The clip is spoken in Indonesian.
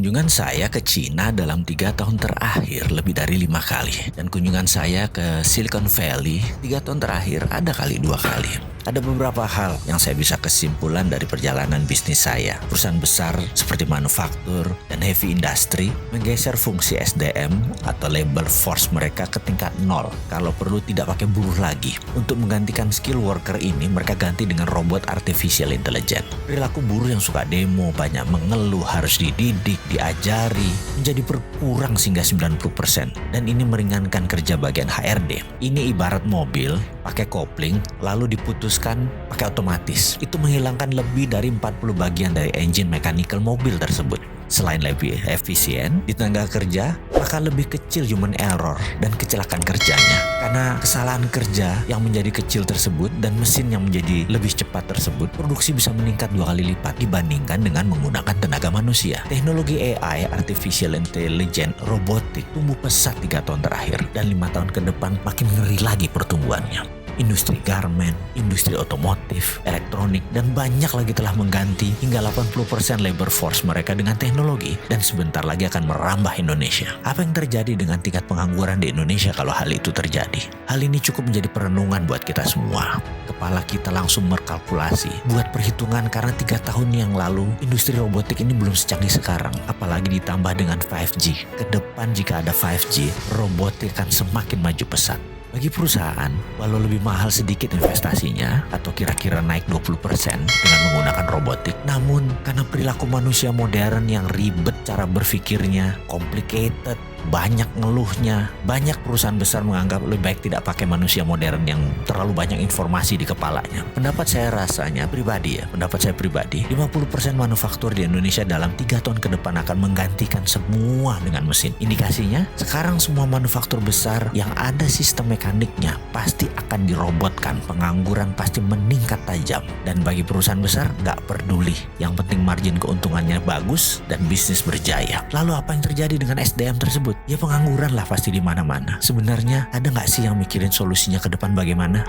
Kunjungan saya ke Cina dalam 3 tahun terakhir lebih dari 5 kali. Dan kunjungan saya ke Silicon Valley 3 tahun terakhir ada kali 2 kali. Ada beberapa hal yang saya bisa kesimpulan dari perjalanan bisnis saya. Perusahaan besar seperti manufaktur dan heavy industry menggeser fungsi SDM atau labor force mereka ke tingkat 0. Kalau perlu tidak pakai buruh lagi. Untuk menggantikan skill worker ini, mereka ganti dengan robot artificial intelligence. Perilaku buruh yang suka demo, banyak mengeluh, harus dididik, diajari, menjadi berkurang sehingga 90%. Dan ini meringankan kerja bagian HRD. Ini ibarat mobil pakai kopling lalu diputuskan pakai otomatis. Itu menghilangkan lebih dari 40 bagian dari engine mechanical mobil tersebut. Selain lebih efisien di tenaga kerja, maka lebih kecil human error dan kecelakaan kerjanya. Karena kesalahan kerja yang menjadi kecil tersebut dan mesin yang menjadi lebih cepat tersebut, produksi bisa meningkat 2 kali lipat dibandingkan dengan menggunakan tenaga manusia. Teknologi AI, Artificial Intelligence, robotik tumbuh pesat 3 tahun terakhir dan 5 tahun ke depan makin ngeri lagi pertumbuhannya. Industri garment, industri otomotif, elektronik, dan banyak lagi telah mengganti hingga 80% labor force mereka dengan teknologi dan sebentar lagi akan merambah Indonesia. Apa yang terjadi dengan tingkat pengangguran di Indonesia kalau hal itu terjadi? Hal ini cukup menjadi perenungan buat kita semua. Kepala kita langsung berkalkulasi, buat perhitungan karena 3 tahun yang lalu industri robotik ini belum secanggih sekarang, apalagi ditambah dengan 5G. Kedepan jika ada 5G, robotik akan semakin maju pesat. Bagi perusahaan, walau lebih mahal sedikit investasinya atau kira-kira naik 20% dengan menggunakan robotik, namun karena perilaku manusia modern yang ribet cara berpikirnya, complicated, banyak ngeluhnya, banyak perusahaan besar menganggap lebih baik tidak pakai manusia modern yang terlalu banyak informasi di kepalanya. Pendapat saya 50% manufaktur di Indonesia dalam 3 tahun ke depan akan menggantikan semua dengan mesin. Indikasinya, sekarang semua manufaktur besar yang ada sistem mekaniknya pasti akan dirobotkan. Pengangguran pasti meningkat tajam. Dan bagi perusahaan besar, nggak peduli. Yang penting margin keuntungannya bagus dan bisnis berjaya. Lalu apa yang terjadi dengan SDM tersebut? Ya pengangguran lah pasti di mana-mana. Sebenarnya ada nggak sih yang mikirin solusinya ke depan bagaimana?